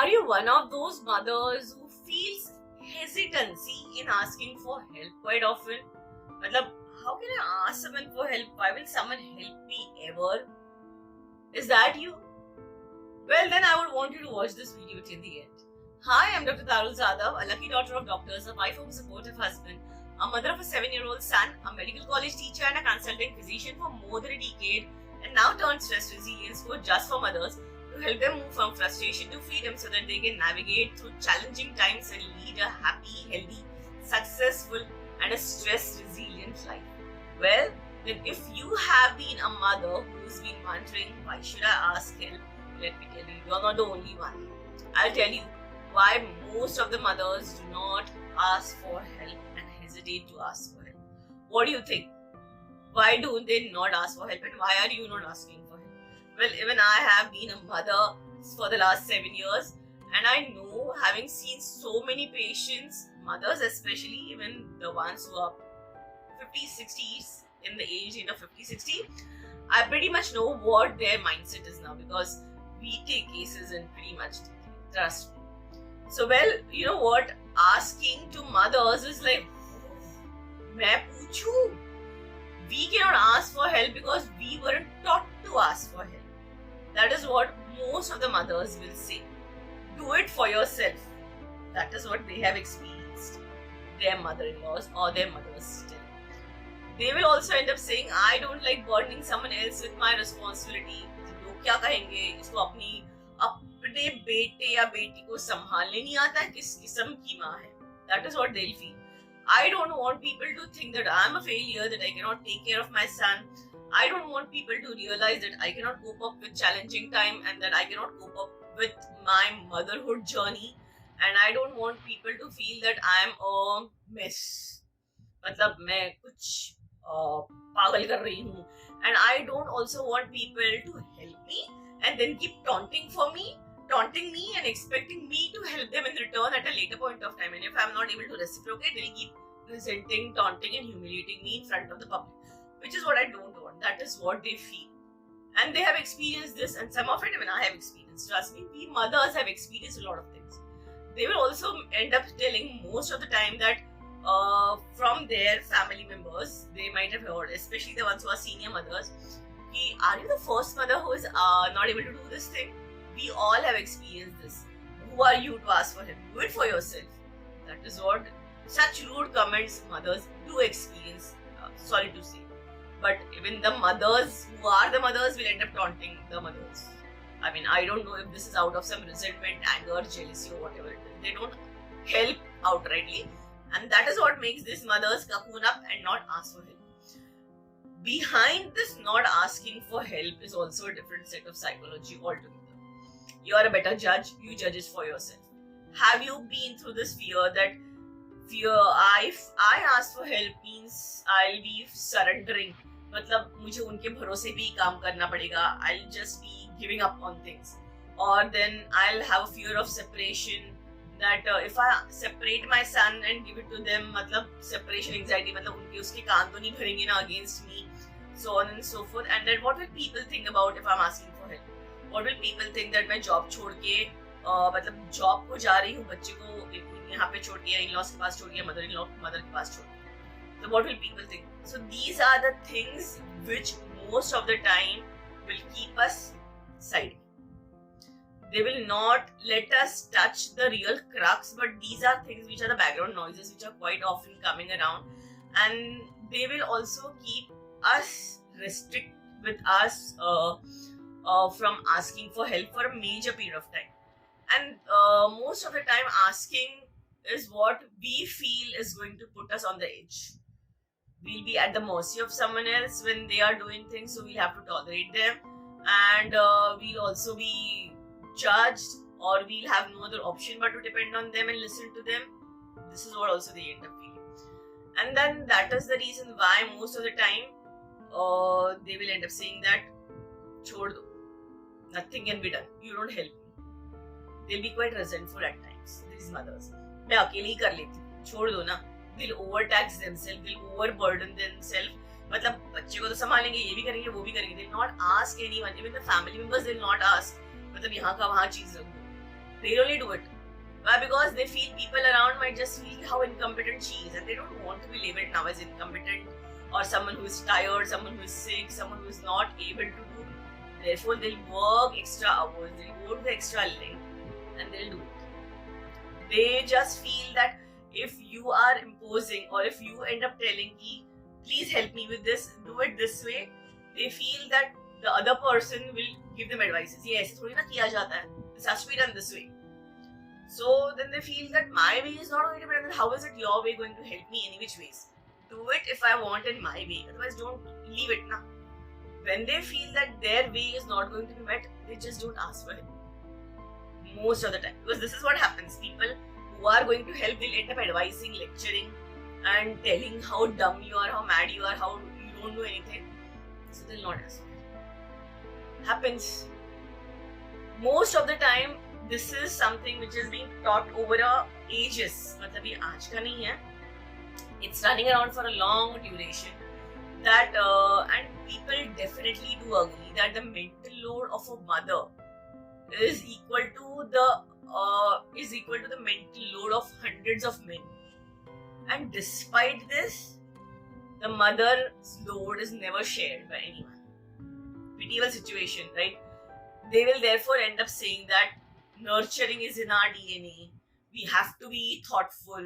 Are you one of those mothers who feels hesitancy in asking for help quite often? Matlab, how can I ask someone for help? Why will someone help me ever? Is that you? Well, then I would want you to watch this video till the end. Hi, I'm Dr. Tarul Zadav, a lucky daughter of doctors, a wife of a supportive husband, a mother of a 7-year-old son, a medical college teacher and a consulting physician for more than a decade, and now turned stress resilience coach just for mothers to help them move from frustration to freedom so that they can navigate through challenging times and lead a happy, healthy, successful and a stress resilient life. Well, then if you have been a mother who's been wondering why should I ask help, let me tell you, you're not the only one. I'll tell you why most of the mothers do not ask for help and hesitate to ask for help. What do you think? Why do they not ask for help and why are you not asking for help? Well, even I have been a mother for the last 7 years and I know, having seen so many patients, mothers especially, even the ones who are 50s, 60s, in the age of 50, 60, I pretty much know what their mindset is now because we take cases and pretty much trust me. So, well, you know what? Asking to mothers is like, main poochhu? We cannot ask for help because we weren't taught to ask for help. That is what most of the mothers will say. Do it for yourself. That is what they have experienced. Their mother-in-laws or their mothers still. They will also end up saying, I don't like burdening someone else with my responsibility. लोग क्या कहेंगे, इसको अपने बेटे या बेटी को संभालने नहीं आता है, किस किस्म की माँ है. That is what they'll feel. I don't want people to think that I'm a failure, that I cannot take care of my son. I don't want people to realize that I cannot cope up with challenging time and that I cannot cope up with my motherhood journey. And I don't want people to feel that I'm a mess. मतलब मैं कुछ पागल कर रही हूँ. And I don't also want people to help me and then keep taunting me and expecting me to help them in return at a later point of time. And if I'm not able to reciprocate, they'll keep resenting, taunting and humiliating me in front of the public. Which is what I don't want. That is what they feel. And they have experienced this, and some of it even I have experienced. Trust me, we mothers have experienced a lot of things. They will also end up telling most of the time that from their family members, they might have heard, especially the ones who are senior mothers, are you the first mother who is not able to do this thing? We all have experienced this. Who are you to ask for help? Do it for yourself. That is what such rude comments mothers do experience. Sorry to say. But even the mothers who are the mothers will end up taunting the mothers. I mean, I don't know if this is out of some resentment, anger, jealousy or whatever it is. They don't help outrightly. And that is what makes these mothers cocoon up and not ask for help. Behind this not asking for help is also a different set of psychology altogether. You are a better judge, you judge it for yourself. Have you been through this fear that if I ask for help means I'll be surrendering? मतलब मुझे उनके भरोसे भी काम करना पड़ेगा. I'll just be giving up on things. Or then I'll have a fear of separation. That if I separate my son and give it to them, मतलब separation anxiety, मतलब उनके उसके कान तो नहीं भरेंगे ना against me, so on and so forth. And then what will people think about if I'm asking for help? What will people think that मैं job छोड़ के मतलब job को जा रही हूँ, बच्चे को यहाँ पे छोड़ दिया, in-laws के पास छोड़ दिया, mother के पास छोड़ दिया. So what will people think? So these are the things which most of the time will keep us siding. They will not let us touch the real crux, but these are things which are the background noises which are quite often coming around, and they will also keep us restrict with us from asking for help for a major period of time. And most of the time asking is what we feel is going to put us on the edge. We'll be at the mercy of someone else when they are doing things, so we'll have to tolerate them, and we'll also be judged, or we'll have no other option but to depend on them and listen to them. This is what also they end up feeling. And then that is the reason why most of the time they will end up saying that chhod do, nothing can be done, you don't help me. They'll be quite resentful at times, these mothers. मैं अकेले ही कर लेती हूँ, छोड़ दो ना. They'll overtax themselves, they'll overburden themselves. मतलब बच्चे को तो संभालेंगे, ये भी करेंगे, वो भी करेंगे. They'll not ask anyone, even the family members. They'll not ask. मतलब यहाँ का वहाँ चीज रख दो. They only do it. Why? Because they feel people around might just feel how incompetent she is, and they don't want to be labeled now as incompetent or someone who is tired, someone who is sick, someone who is not able to do. Therefore, they'll work extra hours, they'll go to the extra length, and they'll do it. They just feel that if you are imposing or if you end up telling ki, please help me with this, do it this way, they feel that the other person will give them advices. Yes, thodi na kiya jata hai. This has to be done this way. So then they feel that my way is not going to be done. How is it your way going to help me any which ways? Do it if I want in my way. Otherwise, don't leave it now. When they feel that their way is not going to be met, they just don't ask for help. Most of the time. Because this is what happens. People who are going to help will end up advising, lecturing, and telling how dumb you are, how mad you are, how you don't know anything. So they'll not ask for help. Happens. Most of the time, this is something which is being taught over ages. मतलब ये आज का नहीं है. It's running around for a long duration. That and people definitely do agree that the mental load of a mother is equal to the mental load of hundreds of men. And despite this, the mother's load is never shared by anyone. Pitiable situation, right? They will therefore end up saying that nurturing is in our DNA. We have to be thoughtful,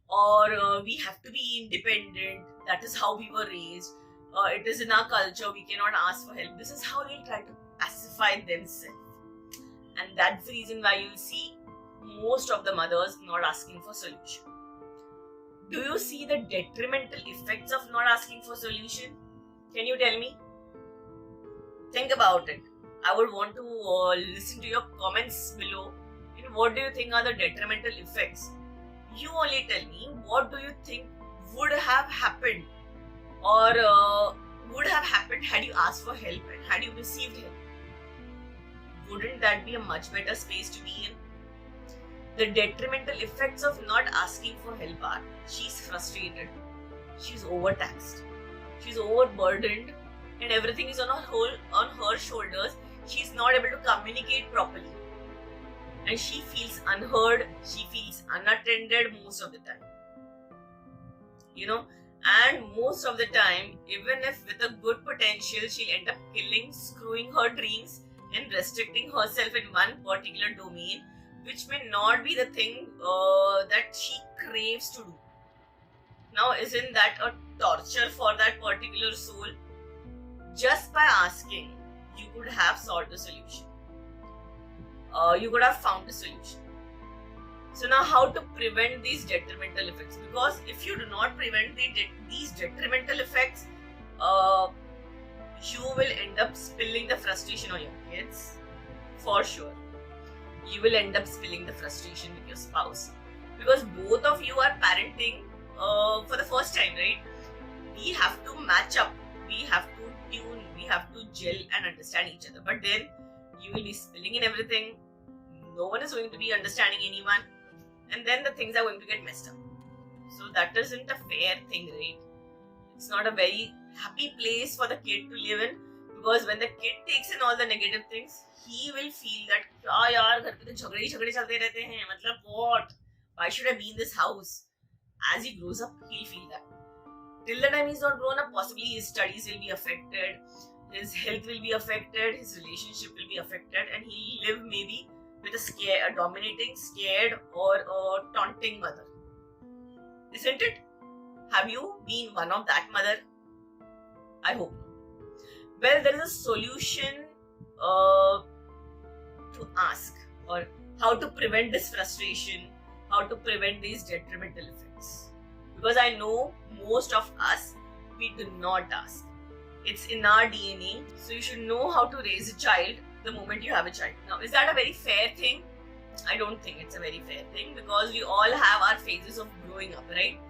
or we have to be independent. That is how we were raised. It is in our culture. We cannot ask for help. This is how they try to pacify themselves. And that's the reason why you'll see most of the mothers not asking for solution. Do you see the detrimental effects of not asking for solution? Can you tell me? Think about it. I would want to listen to your comments below. What do you think are the detrimental effects? You only tell me, what do you think would have happened or would have happened had you asked for help and had you received help? Wouldn't that be a much better space to be in? The detrimental effects of not asking for help are, she's frustrated, she's overtaxed, she's overburdened, and everything is on her shoulders. She's not able to communicate properly. And she feels unheard, she feels unattended most of the time. And most of the time, even if with a good potential, she'll end up killing, screwing her dreams and restricting herself in one particular domain, which may not be the thing that she craves to do. Now, isn't that a torture for that particular soul? Just by asking, you could have solved the solution. You could have found a solution. So now how to prevent these detrimental effects? Because if you do not prevent these detrimental effects, you will end up spilling the frustration on your kids. For sure. You will end up spilling the frustration with your spouse. Because both of you are parenting for the first time, right? We have to match up. We have to tune. We have to gel and understand each other. But then you will be spilling in everything. No one is going to be understanding anyone. And then the things are going to get messed up. So that isn't a fair thing, right? It's not a very happy place for the kid to live in. Because when the kid takes in all the negative things, he will feel that, "Kya yaar, ghar pe to jhagde chalte rehte hain. Matlab what? Why should I be in this house?" As he grows up, he'll feel that. Till the time he's not grown up, possibly his studies will be affected, his health will be affected, his relationship will be affected, and he'll live maybe with a dominating, scared, or a taunting mother. Isn't it? Have you been one of that mother? I hope not. Well, there is a solution to ask, or how to prevent this frustration, how to prevent these detrimental effects. Because I know most of us, we do not ask. It's in our DNA, so you should know how to raise a child the moment you have a child. Now, is that a very fair thing? I don't think it's a very fair thing, because we all have our phases of growing up, right?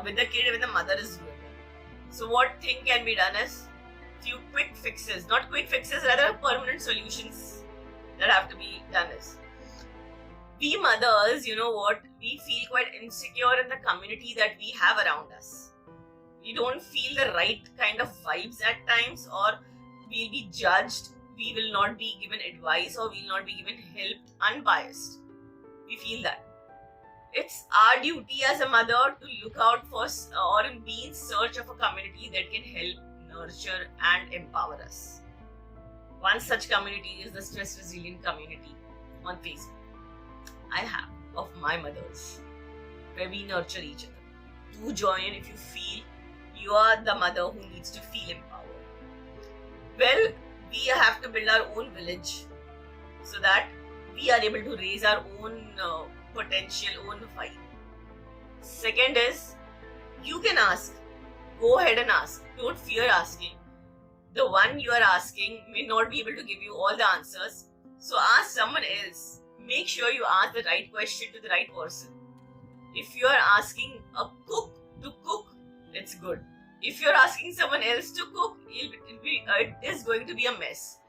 With the kid, when the mother is growing up. So what thing can be done is few quick fixes, not quick fixes, rather permanent solutions that have to be done is. We mothers, you know what, we feel quite insecure in the community that we have around us. We don't feel the right kind of vibes at times, or we'll be judged. We will not be given advice, or we will not be given help unbiased. We feel that. It's our duty as a mother to look out for or be in search of a community that can help, nurture, and empower us. One such community is the Stress Resilient Community on Facebook. I have of my mothers, where we nurture each other. Do join if you feel you are the mother who needs to feel empowered. Well, we have to build our own village so that we are able to raise our own potential, own vibe. Second is, you can ask. Go ahead and ask. Don't fear asking. The one you are asking may not be able to give you all the answers. So ask someone else. Make sure you ask the right question to the right person. If you are asking a cook to cook, it's good. If you're asking someone else to cook, it is going to be a mess.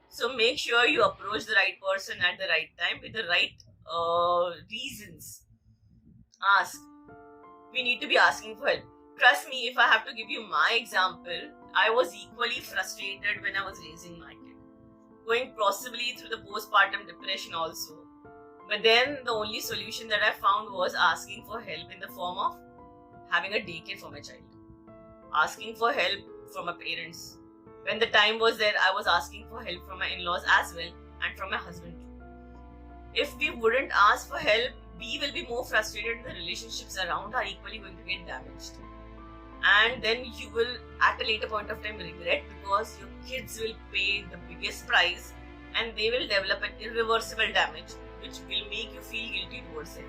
So make sure you approach the right person at the right time with the right reasons. Ask. We need to be asking for help. Trust me, if I have to give you my example, I was equally frustrated when I was raising my kid. Going possibly through the postpartum depression also. But then the only solution that I found was asking for help in the form of having a daycare for my child. Asking for help from my parents. When the time was there, I was asking for help from my in-laws as well and from my husband too. If we wouldn't ask for help, we will be more frustrated. The relationships around are equally going to get damaged. And then you will, at a later point of time, regret because your kids will pay the biggest price and they will develop an irreversible damage which will make you feel guilty towards it.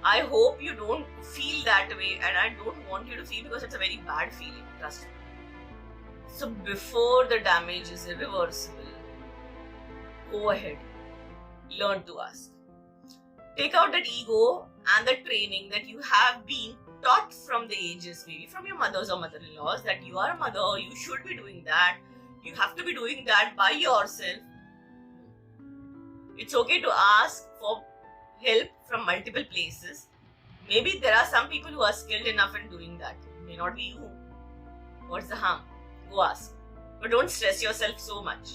I hope you don't feel that way, and I don't want you to feel, because it's a very bad feeling, trust me. So before the damage is irreversible, go ahead, learn to ask. Take out that ego and the training that you have been taught from the ages, maybe from your mothers or mother-in-laws, that you are a mother, you should be doing that, you have to be doing that by yourself. It's okay to ask for help from multiple places. Maybe there are some people who are skilled enough in doing that. It may not be you. What's the harm? Go ask. But don't stress yourself so much.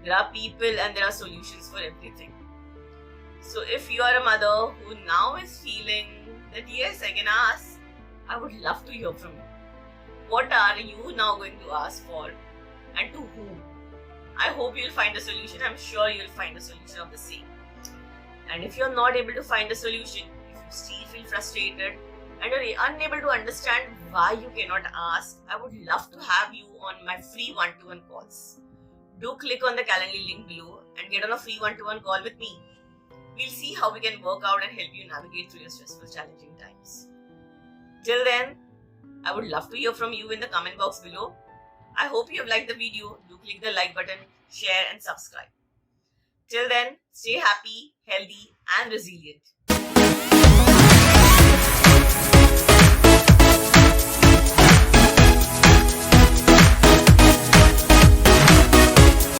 There are people and there are solutions for everything. So if you are a mother who now is feeling that yes, I can ask, I would love to hear from you. What are you now going to ask for and to whom? I hope you'll find a solution. I'm sure you'll find a solution of the same. And if you're not able to find a solution, if you still feel frustrated and you're unable to understand why you cannot ask, I would love to have you on my free one-to-one calls. Do click on the Calendly link below and get on a free one-to-one call with me. We'll see how we can work out and help you navigate through your stressful, challenging times. Till then, I would love to hear from you in the comment box below. I hope you have liked the video. Do click the like button, share and subscribe. Till then, stay happy, healthy and resilient.